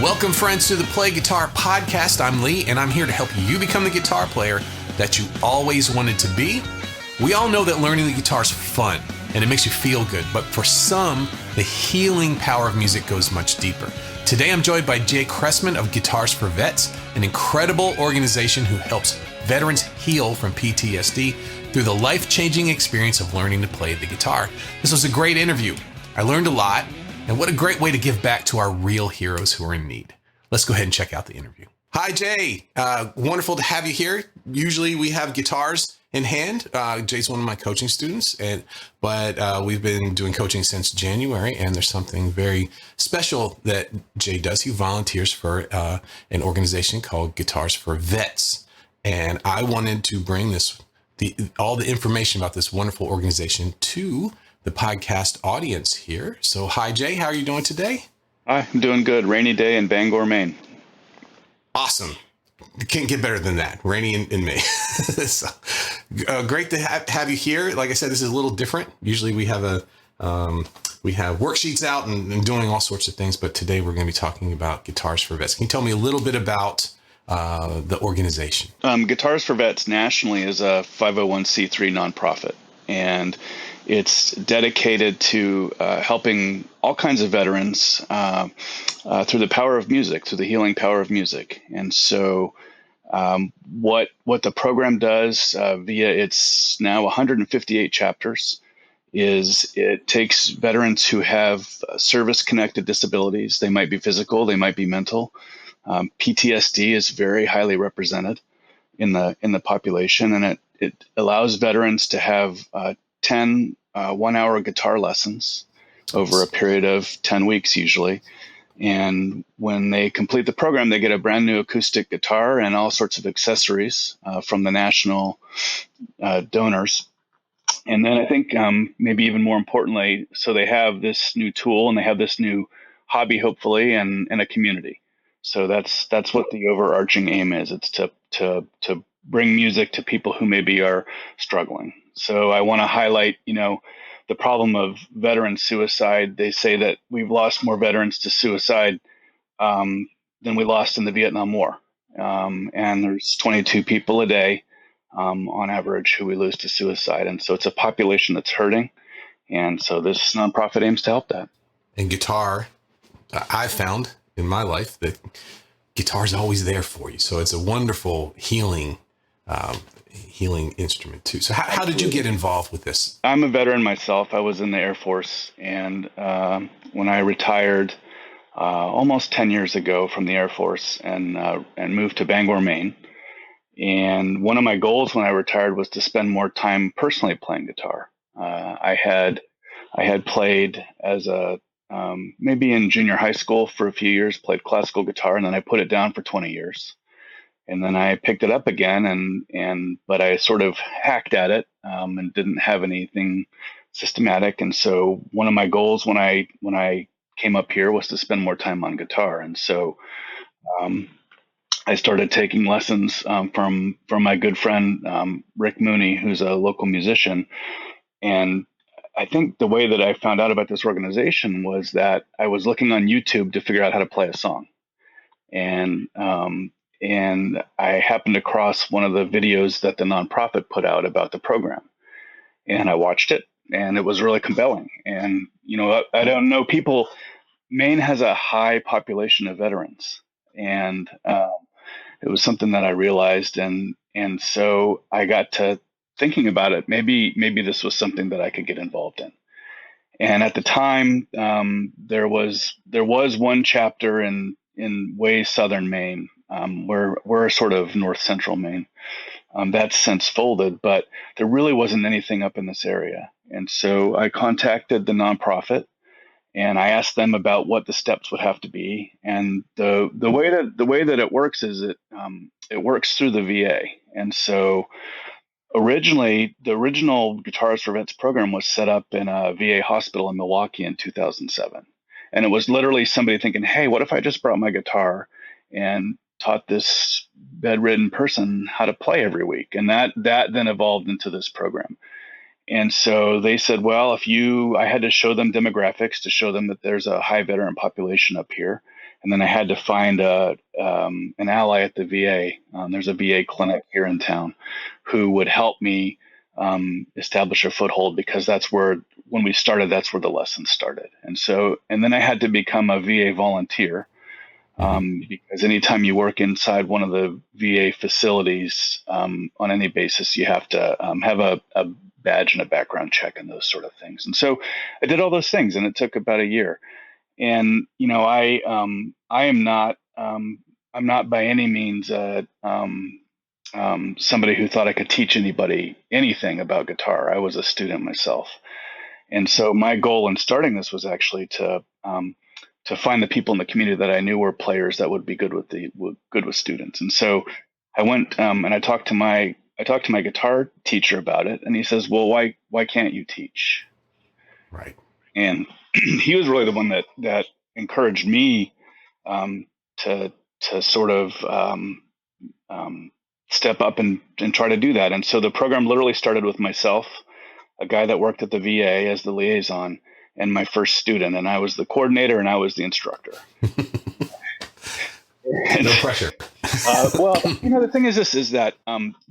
Welcome, friends, to the Play Guitar Podcast. I'm Lee, and I'm here to help you become the guitar player that you always wanted to be. We all know that learning the guitar is fun, and it makes you feel good, but for some, the healing power of music goes much deeper. Today, I'm joined by Jay Kerecman of Guitars for Vets, an incredible organization who helps veterans heal from PTSD through the life-changing experience of learning to play the guitar. This was a great interview. I learned a lot. And what a great way to give back to our real heroes who are in need. Let's go ahead and check out the interview. Hi, Jay. Wonderful to have you here. Usually we have guitars in hand. Jay's one of my coaching students, but we've been doing coaching since January, and there's something very special that Jay does. He volunteers for an organization called Guitars for Vets. And I wanted to bring all the information about this wonderful organization to the podcast audience here. So hi, Jay, how are you doing today? Hi, I'm doing good. Rainy day in Bangor, Maine. Awesome. Can't get better than that. Rainy in May. So, great to have you here. Like I said, this is a little different. Usually we have worksheets out and doing all sorts of things, but today we're going to be talking about Guitars for Vets. Can you tell me a little bit about the organization? Guitars for Vets nationally is a 501c3 nonprofit, and it's dedicated to helping all kinds of veterans through the power of music, through the healing power of music. And so what the program does via its now 158 chapters is it takes veterans who have service-connected disabilities. They might be physical, they might be mental. PTSD is very highly represented in the population, and it allows veterans to have 10 one-hour guitar lessons over a period of 10 weeks usually. And when they complete the program, they get a brand new acoustic guitar and all sorts of accessories from the national donors. And then I think maybe even more importantly, so they have this new tool and they have this new hobby, hopefully, and a community. So that's what the overarching aim is. It's to bring music to people who maybe are struggling. So I want to highlight, the problem of veteran suicide. They say that we've lost more veterans to suicide than we lost in the Vietnam War. And there's 22 people a day on average who we lose to suicide. And so it's a population that's hurting. And so this nonprofit aims to help that. And guitar, I found in my life that guitar is always there for you. So it's a wonderful healing instrument too. So how did you get involved with this? I'm a veteran myself. I was in the Air Force, and when I retired almost 10 years ago from the Air Force and moved to Bangor, Maine. And one of my goals when I retired was to spend more time personally playing guitar. I had played as maybe in junior high school for a few years, played classical guitar, and then I put it down for 20 years. And then I picked it up again, but I sort of hacked at it and didn't have anything systematic. And so one of my goals when I came up here was to spend more time on guitar. And so I started taking lessons from my good friend Rick Mooney, who's a local musician. And I think the way that I found out about this organization was that I was looking on YouTube to figure out how to play a song. And I happened across one of the videos that the nonprofit put out about the program. And I watched it, and it was really compelling. And, I don't know people, Maine has a high population of veterans. And it was something that I realized. And so I got to thinking about it. Maybe this was something that I could get involved in. And at the time, there was one chapter in way southern Maine. We're sort of north central Maine. That's since folded, but there really wasn't anything up in this area. And so I contacted the nonprofit and I asked them about what the steps would have to be. And the way that it works is it works through the VA. And so originally, the original Guitars for Vets program was set up in a VA hospital in Milwaukee in 2007. And it was literally somebody thinking, hey, what if I just brought my guitar and taught this bedridden person how to play every week? And that then evolved into this program. And so they said, well, I had to show them demographics to show them that there's a high veteran population up here. and then I had to find an ally at the VA. There's a VA clinic here in town who would help me establish a foothold, because that's where, when we started, that's where the lessons started. And then I had to become a VA volunteer, because anytime you work inside one of the VA facilities on any basis, you have to have a badge and a background check and those sort of things. And so I did all those things, and it took about a year. And I am not I'm not by any means somebody who thought I could teach anybody anything about guitar. I was a student myself, and so my goal in starting this was actually to find the people in the community that I knew were players that would be good with students. And so I went and I talked to my guitar teacher about it, and he says, "Well, why can't you teach?" Right. And he was really the one that encouraged me to sort of step up and try to do that. And so the program literally started with myself, a guy that worked at the VA as the liaison, and my first student, and I was the coordinator and I was the instructor. No pressure. Well, the thing is, this is that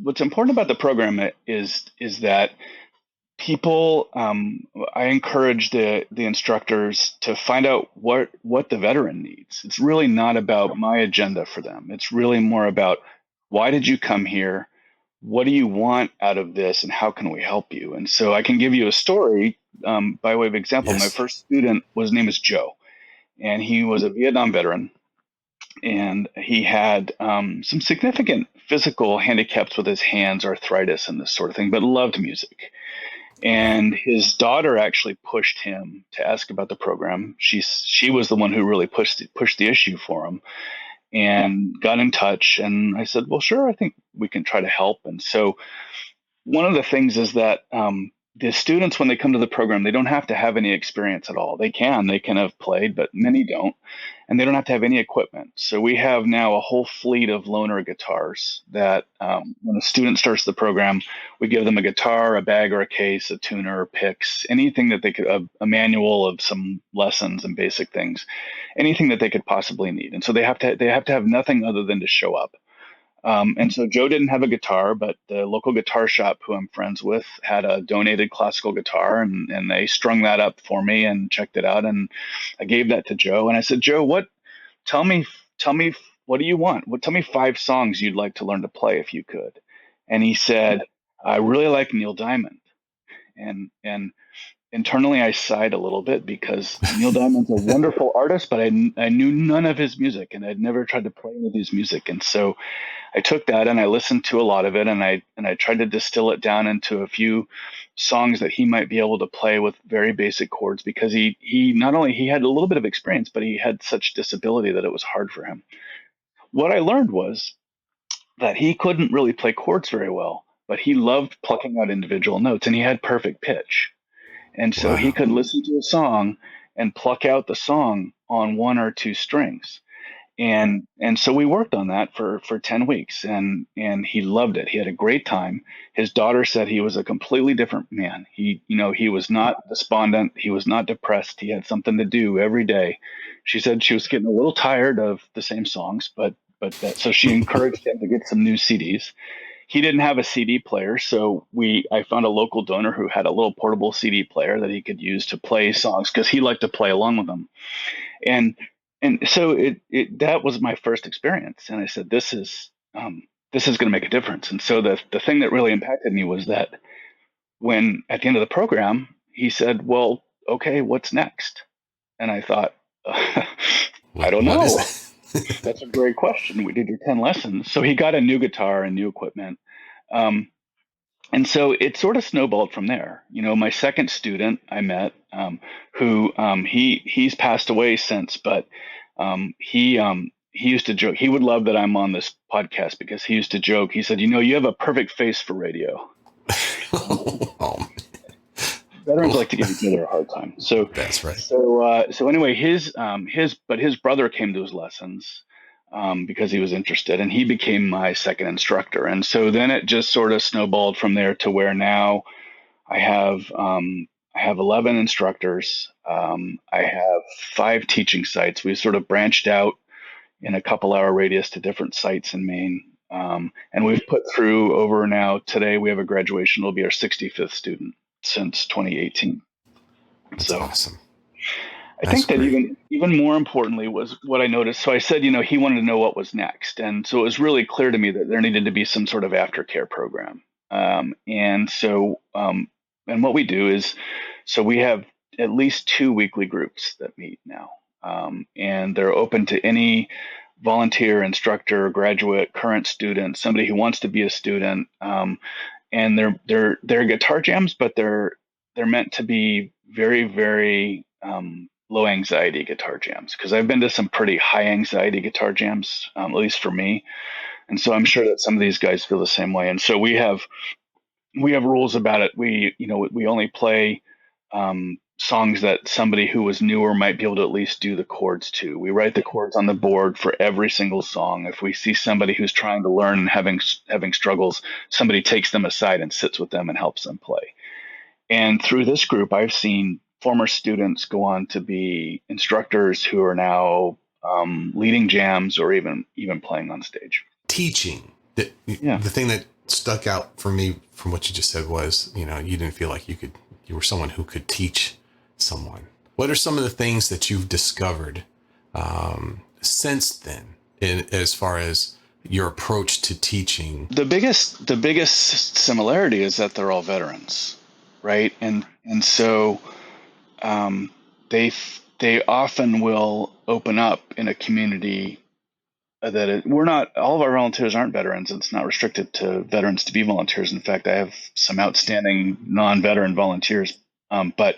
what's important about the program is that people, I encourage the instructors to find out what the veteran needs. It's really not about my agenda for them. It's really more about, why did you come here? What do you want out of this, and how can we help you? And so I can give you a story by way of example. Yes. My first student, his name is Joe, and he was a Vietnam veteran, and he had some significant physical handicaps with his hands, arthritis, and this sort of thing, but loved music. And his daughter actually pushed him to ask about the program. She was the one who really pushed the issue for him, and got in touch. And I said, well, sure, I think we can try to help. And so one of the things is that the students, when they come to the program, they don't have to have any experience at all. They can have played, but many don't. And they don't have to have any equipment. So we have now a whole fleet of loaner guitars that when a student starts the program, we give them a guitar, a bag or a case, a tuner, picks, anything that they could, a manual of some lessons and basic things, anything that they could possibly need. And so they have to have nothing other than to show up. And so Joe didn't have a guitar, but the local guitar shop who I'm friends with had a donated classical guitar, and they strung that up for me and checked it out. And I gave that to Joe, and I said, Joe, tell me, what do you want? Tell me 5 songs you'd like to learn to play if you could. And he said, I really like Neil Diamond. And internally I sighed a little bit, because Neil Diamond's a wonderful artist, but I knew none of his music, and I'd never tried to play any of his music. And so I took that and I listened to a lot of it, and I tried to distill it down into a few songs that he might be able to play with very basic chords, because he not only he had a little bit of experience, but he had such disability that it was hard for him. What I learned was that he couldn't really play chords very well, but he loved plucking out individual notes, and he had perfect pitch. And so he could listen to a song and pluck out the song on 1 or 2 strings. And so we worked on that for 10 weeks, and he loved it. He had a great time. His daughter said he was a completely different man. He was not despondent. He was not depressed. He had something to do every day. She said she was getting a little tired of the same songs, so she encouraged him to get some new CDs. He didn't have a CD player, so I found a local donor who had a little portable CD player that he could use to play songs, because he liked to play along with them. And so that was my first experience, and I said, this is going to make a difference. And so the thing that really impacted me was that when at the end of the program he said, well, okay, what's next? And I thought, I don't know. That's a great question. We did your 10 lessons. So he got a new guitar and new equipment. And so it sort of snowballed from there. My second student I met, who he's passed away since, but he used to joke. He would love that I'm on this podcast, because he used to joke. He said, you have a perfect face for radio. Veterans like to give each other a hard time. So that's right. So anyway, his brother came to his lessons because he was interested, and he became my second instructor. And so then it just sort of snowballed from there to where now I have 11 instructors. I have 5 teaching sites. We sort of branched out in a couple-hour radius to different sites in Maine. And we've put through over now, today we have a graduation. It'll be our 65th student since 2018. That's So awesome. I That's think that great. even more importantly was what I noticed. So I said, he wanted to know what was next, and so it was really clear to me that there needed to be some sort of aftercare program. And what we do is, so we have at least 2 weekly groups that meet now, and they're open to any volunteer, instructor, graduate, current student, somebody who wants to be a student. And they're guitar jams, but they're meant to be very, very low anxiety guitar jams, because I've been to some pretty high anxiety guitar jams, at least for me. And so I'm sure that some of these guys feel the same way. And so we have rules about it. We only play songs that somebody who was newer might be able to at least do the chords to. We write the chords on the board for every single song. If we see somebody who's trying to learn and having struggles, somebody takes them aside and sits with them and helps them play. And through this group, I've seen former students go on to be instructors who are now leading jams or even playing on stage. Teaching. Yeah. The thing that stuck out for me from what you just said was, you didn't feel like you were someone who could teach someone. What are some of the things that you've discovered since then, as far as your approach to teaching? The biggest similarity is that they're all veterans, right? And so they often will open up in a community that we're not, all of our volunteers aren't veterans. It's not restricted to veterans to be volunteers. In fact, I have some outstanding non-veteran volunteers. But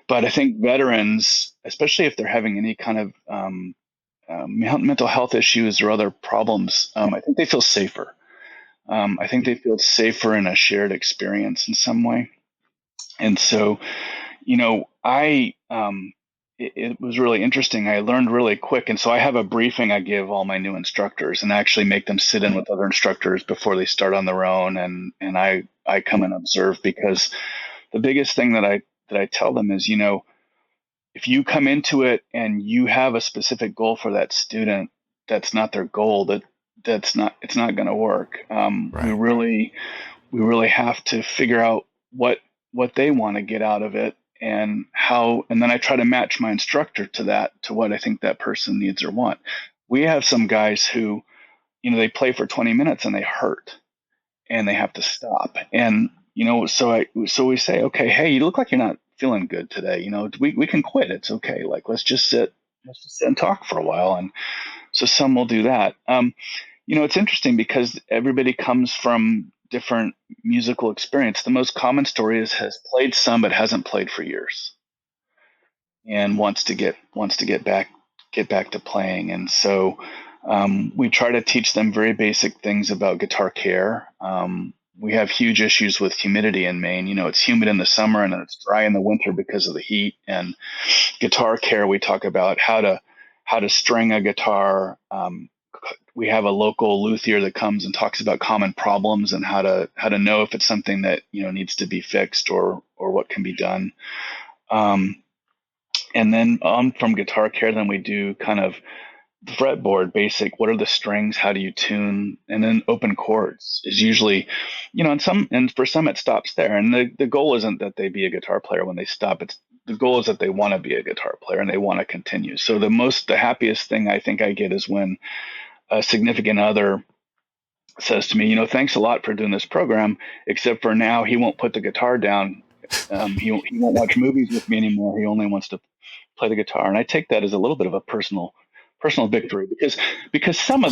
I think veterans, especially if they're having any kind of mental health issues or other problems, I think they feel safer. I think they feel safer in a shared experience in some way. And so, it was really interesting. I learned really quick. And so I have a briefing I give all my new instructors, and I actually make them sit in with other instructors before they start on their own. And I come and observe, because the biggest thing that I tell them is, if you come into it and you have a specific goal for that student, that's not their goal, it's not going to work. Right. We really have to figure out what they want to get out of it, and how, and then I try to match my instructor to what I think that person needs or want. We have some guys who, they play for 20 minutes and they hurt and they have to stop. And, so we say, okay, hey, you look like you're not feeling good today. We can quit. It's okay. Like, let's just sit and talk for a while. And so some will do that. It's interesting because everybody comes from different musical experience. The most common story is has played some but hasn't played for years, and wants to get back to playing. And so we try to teach them very basic things about guitar care. We have huge issues with humidity in Maine. It's humid in the summer and then it's dry in the winter because of the heat. And guitar care, we talk about how to string a guitar. We have a local luthier that comes and talks about common problems and how to know if it's something that needs to be fixed or what can be done. And then from guitar care, then we do kind of fretboard basic. What are the strings? How do you tune? And then open chords is usually, and for some it stops there. And the goal isn't that they be a guitar player when they stop. The goal is that they want to be a guitar player and they want to continue. So the happiest thing I think I get is when a significant other says to me, thanks a lot for doing this program, except for now he won't put the guitar down. He won't watch movies with me anymore. He only wants to play the guitar. And I take that as a little bit of a personal victory, because some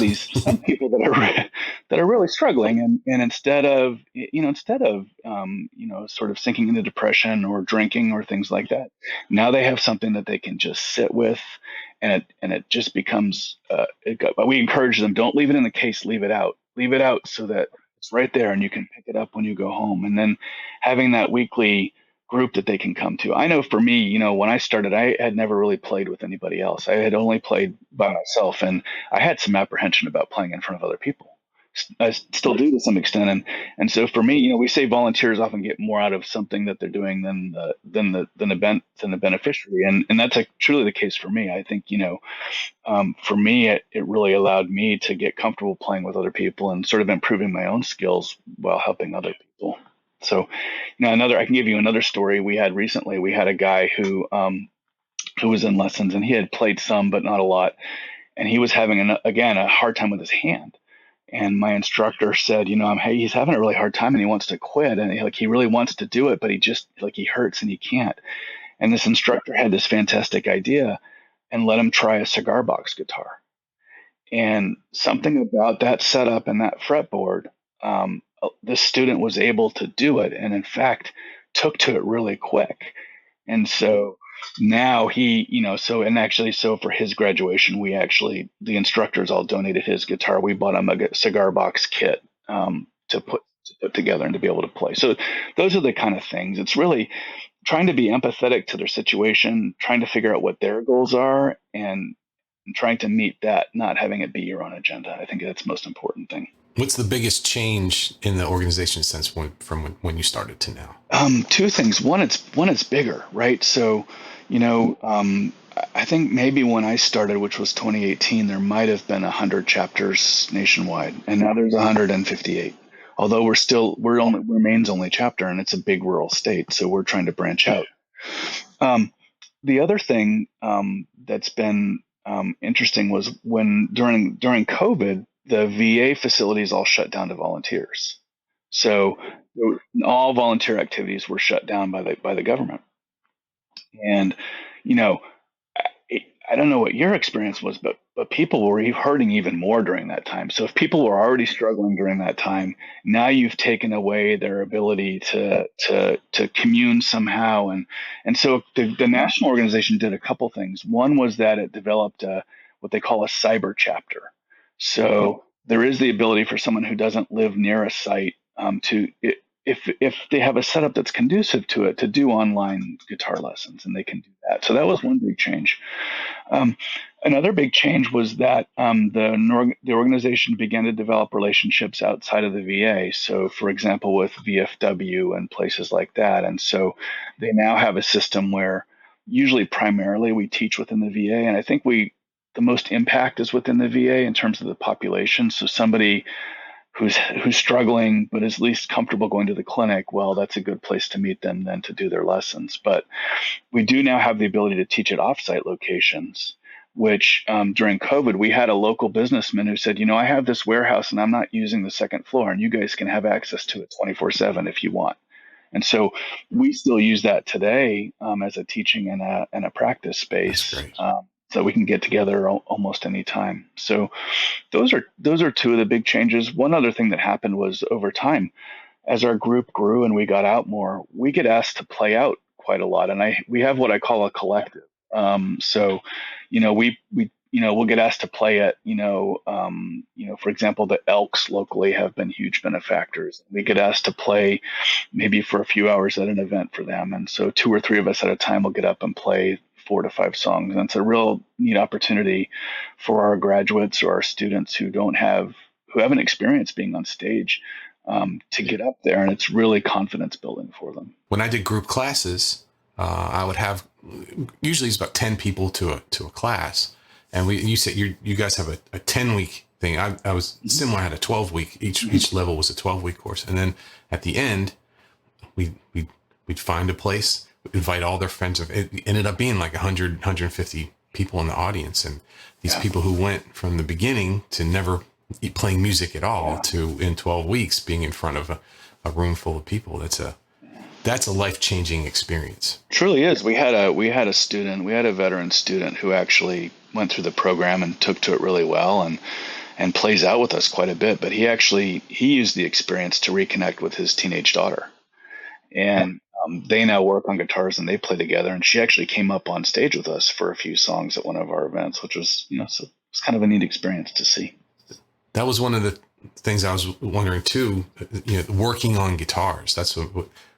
people that are really struggling, and instead of sort of sinking into depression or drinking or things like that, now they have something that they can just sit with, and it just becomes we encourage them, don't leave it in the case, leave it out so that it's right there and you can pick it up when you go home. And then having that weekly group that they can come to. I know for me, when I started, I had never really played with anybody else. I had only played by myself, and I had some apprehension about playing in front of other people. I still do to some extent. And so for me, we say volunteers often get more out of something that they're doing than the beneficiary. And that's truly the case for me. I think, for me, it really allowed me to get comfortable playing with other people and sort of improving my own skills while helping other people. So, I can give you another story we had recently. We had a guy who was in lessons, and he had played some, but not a lot. And he was having, a hard time with his hand. And my instructor said, hey, he's having a really hard time and he wants to quit. And he really wants to do it, but he hurts and he can't. And this instructor had this fantastic idea and let him try a cigar box guitar. And something about that setup and that fretboard, the student was able to do it. And in fact, took to it really quick. And so now so for his graduation, the instructors all donated his guitar. We bought him a cigar box kit to put together and to be able to play. So those are the kind of things. It's really trying to be empathetic to their situation, trying to figure out what their goals are, and trying to meet that, not having it be your own agenda. I think that's the most important thing. What's the biggest change in the organization since from when you started to now? Two things. One, it's bigger, right? So, I think maybe when I started, which was 2018, there might have been 100 chapters nationwide, and now there's 158. Although we're Maine's only chapter, and it's a big rural state, so we're trying to branch out. The other thing that's been interesting was when during COVID, the VA facilities all shut down to volunteers. So all volunteer activities were shut down by the government. And, I don't know what your experience was, but people were hurting even more during that time. So if people were already struggling during that time, now you've taken away their ability to commune somehow. And so the national organization did a couple things. One was that it developed what they call a cyber chapter. So there is the ability for someone who doesn't live near a site if they have a setup that's conducive to it, to do online guitar lessons, and they can do that. So that was one big change. Another big change was that the organization began to develop relationships outside of the VA. So, for example, with VFW and places like that. And so they now have a system where usually primarily we teach within the VA. And I think the most impact is within the VA in terms of the population. So somebody who's struggling but is least comfortable going to the clinic, well, that's a good place to meet them then to do their lessons. But we do now have the ability to teach at offsite locations, which during COVID, we had a local businessman who said, I have this warehouse and I'm not using the second floor, and you guys can have access to it 24/7 if you want. And so we still use that today as a teaching and a practice space. So we can get together almost any time. So those are two of the big changes. One other thing that happened was over time, as our group grew and we got out more, we get asked to play out quite a lot. And we have what I call a collective. So, we'll get asked to play at, for example, the Elks locally have been huge benefactors. We get asked to play maybe for a few hours at an event for them. And so 2 or 3 of us at a time will get up and play 4 to 5 songs. And it's a real neat opportunity for our graduates or our students who haven't experienced being on stage to get up there. And it's really confidence building for them. When I did group classes, I would have, usually it's about 10 people to a class. And you said you guys have a 10-week thing. I was similar. I had a 12-week. Each level was a 12-week course. And then at the end, we'd find a place, invite all their friends. It ended up being like 100, 150 people in the audience. And these people who went from the beginning to never playing music at all to in 12 weeks being in front of a room full of people. That's a life-changing experience. Truly is. We had a veteran student who actually went through the program and took to it really well and plays out with us quite a bit. But he used the experience to reconnect with his teenage daughter. And they now work on guitars and they play together. And she actually came up on stage with us for a few songs at one of our events, which was, so it's kind of a neat experience to see. That was one of the things I was wondering too, working on guitars. That's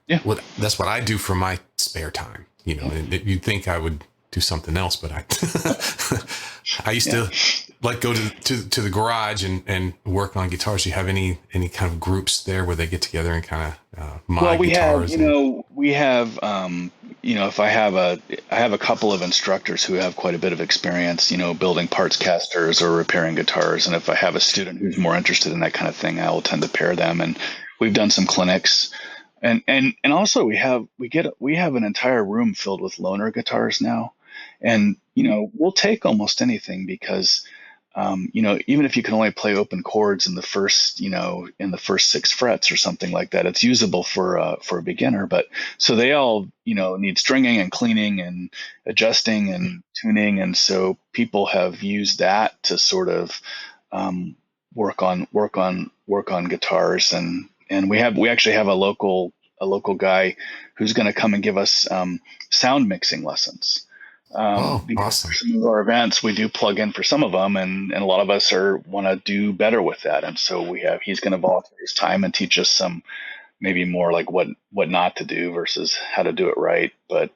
that's what I do for my spare time, and you'd think I would do something else, but I used to like go to the garage and work on guitars? Do you have any kind of groups there where they get together and kind of Well, mod we have, guitars? And if I have a couple of instructors who have quite a bit of experience, building parts casters or repairing guitars. And if I have a student who's more interested in that kind of thing, I will tend to pair them. And we've done some clinics. And also we have an entire room filled with loaner guitars now. And, we'll take almost anything because even if you can only play open chords in the first, in the first six frets or something like that, it's usable for a beginner. But so they all, need stringing and cleaning and adjusting and tuning, and so people have used that to sort of work on guitars, and we actually have a local guy who's going to come and give us sound mixing lessons. oh, Because for awesome. some of our events, we do plug in for some of them, and a lot of us want to do better with that. And so he's going to volunteer his time and teach us some maybe more like what not to do versus how to do it right, but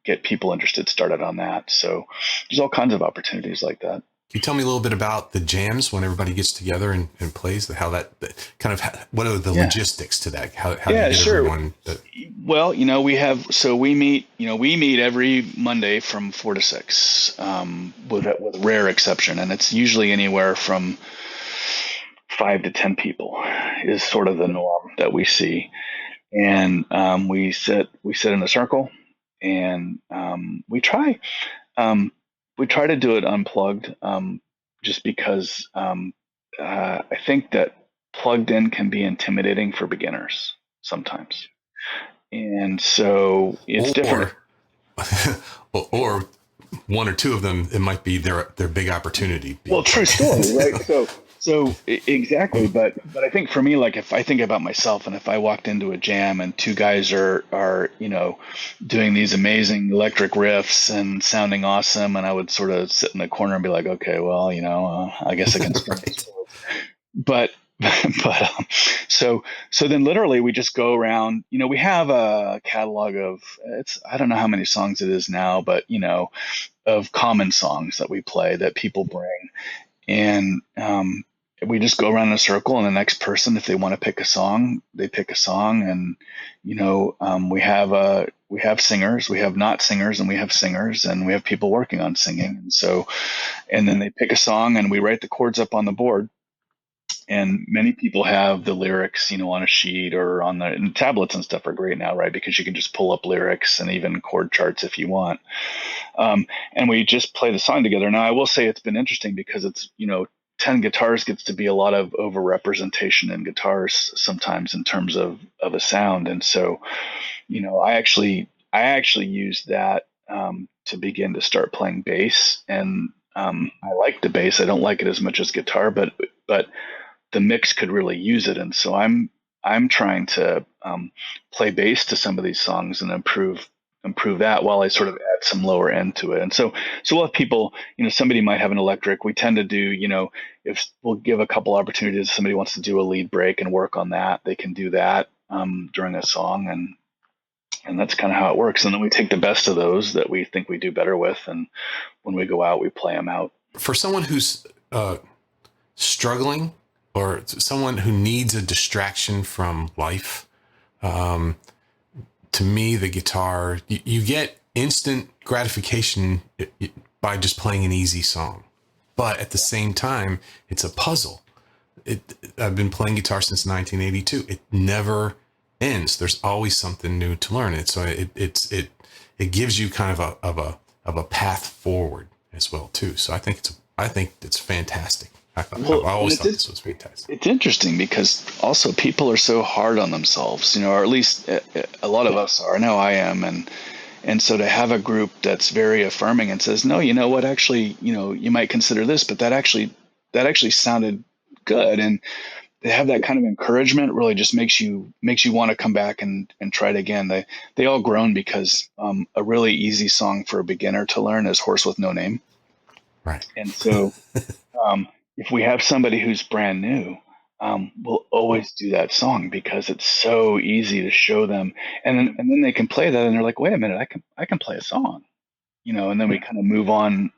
get people interested started on that. So there's all kinds of opportunities like that. Can you tell me a little bit about the jams when everybody gets together and plays? How that kind of what are the Yeah. logistics to that? How do you Yeah, get sure. everyone? Well, we meet every Monday from 4 to 6, with rare exception, and it's usually anywhere from 5 to 10 people is sort of the norm that we see. And we sit in a circle, and we try to do it unplugged, just because I think that plugged in can be intimidating for beginners sometimes, and so it's different. Or or one or two of them, it might be their big opportunity being Well, true plugged story, in. right? Exactly, but I think for me, like if I think about myself, and if I walked into a jam and two guys are doing these amazing electric riffs and sounding awesome, and I would sort of sit in the corner and be like, okay, well, I guess I can string these Right. chords. But so then literally we just go around. We have a catalog of, it's I don't know how many songs it is now, but of common songs that we play that people bring, and we just go around in a circle, and the next person, if they want to pick a song, they pick a song. And we have singers, we have not singers, and we have singers, and we have people working on singing. And then they pick a song, and we write the chords up on the board. And many people have the lyrics, on a sheet or and tablets and stuff are great now, right? Because you can just pull up lyrics and even chord charts if you want. And we just play the song together. Now, I will say it's been interesting because it's, 10 guitars gets to be a lot of overrepresentation in guitars sometimes in terms of a sound. And so, I actually use that to begin to start playing bass. And I like the bass. I don't like it as much as guitar, but the mix could really use it. And so I'm trying to play bass to some of these songs and improve that while I sort of add some lower end to it. And so we'll have people, somebody might have an electric. We tend to do, if we'll give a couple opportunities, if somebody wants to do a lead break and work on that, they can do that during a song, and that's kind of how it works. And then we take the best of those that we think we do better with, and when we go out, we play them out. For someone who's struggling or someone who needs a distraction from life, to me, the guitar, you get instant gratification by just playing an easy song. But at the same time, it's a puzzle. I've been playing guitar since 1982. It never ends. There's always something new to learn. So it gives you kind of a path forward as well too. So I think it's fantastic. I always thought this was fantastic. It's interesting because also people are so hard on themselves, or at least a lot of us are. I know I am, and so to have a group that's very affirming and says, no, you know what, actually, you might consider this, but that actually sounded good, and they have that kind of encouragement really just makes you want to come back and try it again. They all groan because a really easy song for a beginner to learn is "Horse with No Name," Right. and so. If we have somebody who's brand new, we'll always do that song because it's so easy to show them, and then they can play that, and they're like, "Wait a minute, I can play a song," and then we kind of move on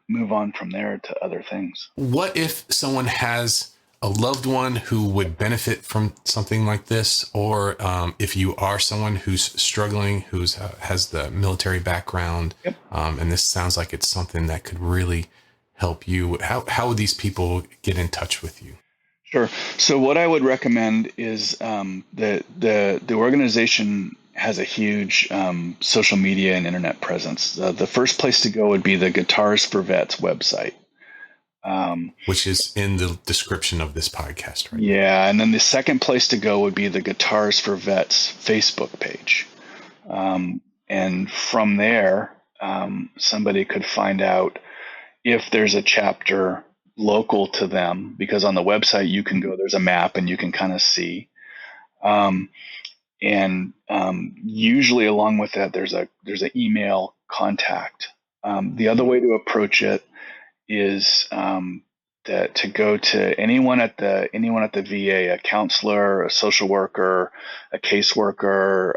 from there to other things. What if someone has a loved one who would benefit from something like this, or if you are someone who's struggling, who's has the military background, Yep. And this sounds like it's something that could really help you? How would these people get in touch with you? Sure. So what I would recommend is the organization has a huge social media and internet presence. The first place to go would be the Guitars for Vets website. Which is in the description of this podcast, right? Yeah, and then the second place to go would be the Guitars for Vets Facebook page. And from there, somebody could find out if there's a chapter local to them, because on the website you can go, there's a map and you can kind of see. Usually along with that, there's an email contact. The other way to approach it is to go to anyone at the VA, a counselor, a social worker, a caseworker,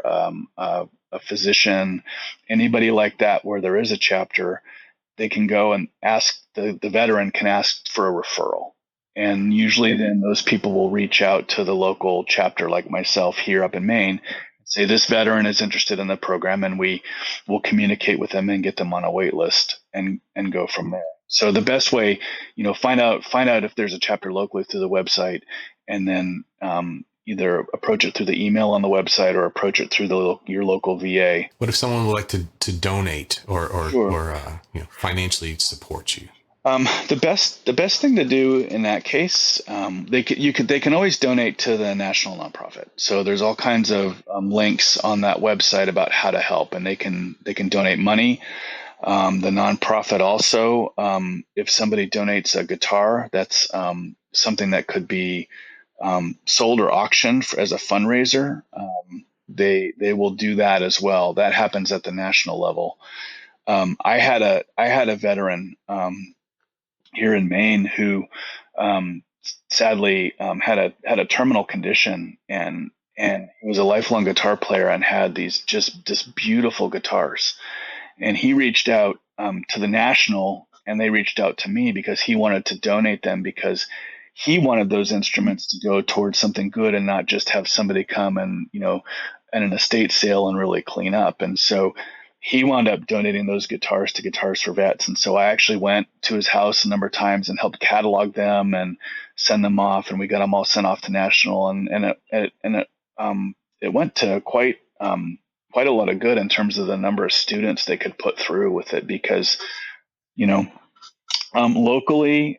a physician, anybody like that where there is a chapter. They can go and ask, the veteran can ask for a referral. And usually then those people will reach out to the local chapter like myself here up in Maine, say this veteran is interested in the program, and we will communicate with them and get them on a wait list and go from there. So the best way, find out if there's a chapter locally through the website, and then either approach it through the email on the website or approach it through your local VA. What if someone would like to donate or Sure. Financially support you? The best thing to do in that case, they can always donate to the national nonprofit. So there's all kinds of links on that website about how to help, and they can donate money. The nonprofit also, if somebody donates a guitar, that's something that could be sold or auctioned as a fundraiser. They will do that as well. That happens at the national level. I had a veteran here in Maine who sadly had a terminal condition, and he was a lifelong guitar player and had these just beautiful guitars. And he reached out to the national, and they reached out to me because he wanted to donate them, because he wanted those instruments to go towards something good and not just have somebody come and at an estate sale and really clean up. And so he wound up donating those guitars to Guitars for Vets. And so I actually went to his house a number of times and helped catalog them and send them off, and we got them all sent off to national, and it went to quite a lot of good in terms of the number of students they could put through with it, because locally,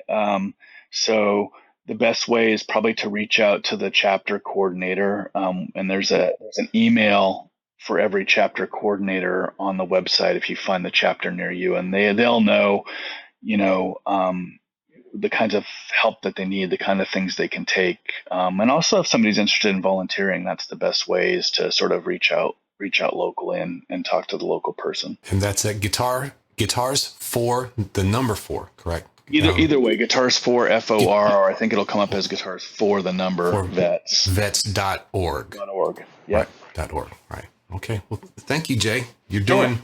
so the best way is probably to reach out to the chapter coordinator, and there's an email for every chapter coordinator on the website if you find the chapter near you, and they'll know the kinds of help that they need, the kind of things they can take, and also if somebody's interested in volunteering, that's the best way, is to sort of reach out locally and talk to the local person. And that's at Guitars for the number 4, correct? Either way, Guitars for FOR, or I think it'll come up as Guitars for the number Vets. Vets.org. .org. Yeah. Right. .org. Right. Okay. Well, thank you, Jay. You're doing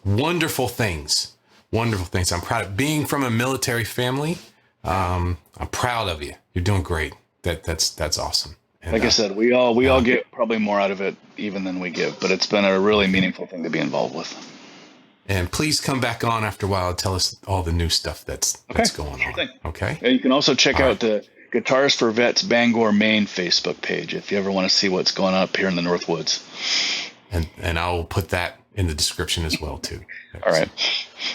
wonderful things. Wonderful things. I'm proud of being from a military family. I'm proud of you. You're doing great. That's awesome. And, like I said, we all get probably more out of it even than we give, but it's been a really meaningful thing to be involved with. And please come back on after a while and tell us all the new stuff that's going on. Thing. Okay. And you can also check out the Guitars for Vets Bangor, Maine Facebook page if you ever want to see what's going on up here in the North Woods. And I will put that in the description as well too. All right.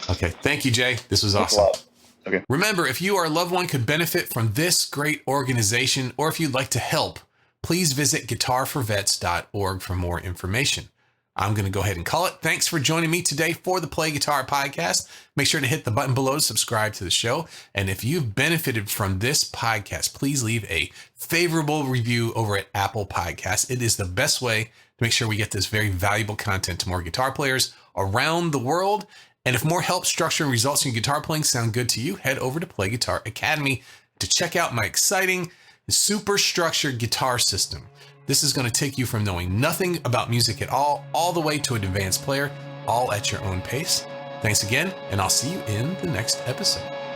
Okay. Thank you, Jay. This was Thanks awesome. a lot. Okay. Remember, if you or a loved one could benefit from this great organization, or if you'd like to help, please visit guitarforvets.org for more information. I'm going to go ahead and call it. Thanks for joining me today for the Play Guitar podcast. Make sure to hit the button below to subscribe to the show. And if you've benefited from this podcast, please leave a favorable review over at Apple Podcasts. It is the best way to make sure we get this very valuable content to more guitar players around the world. And if more help, structure, and results in guitar playing sound good to you, head over to Play Guitar Academy to check out my exciting, super structured guitar system. This is going to take you from knowing nothing about music at all the way to an advanced player, all at your own pace. Thanks again, and I'll see you in the next episode.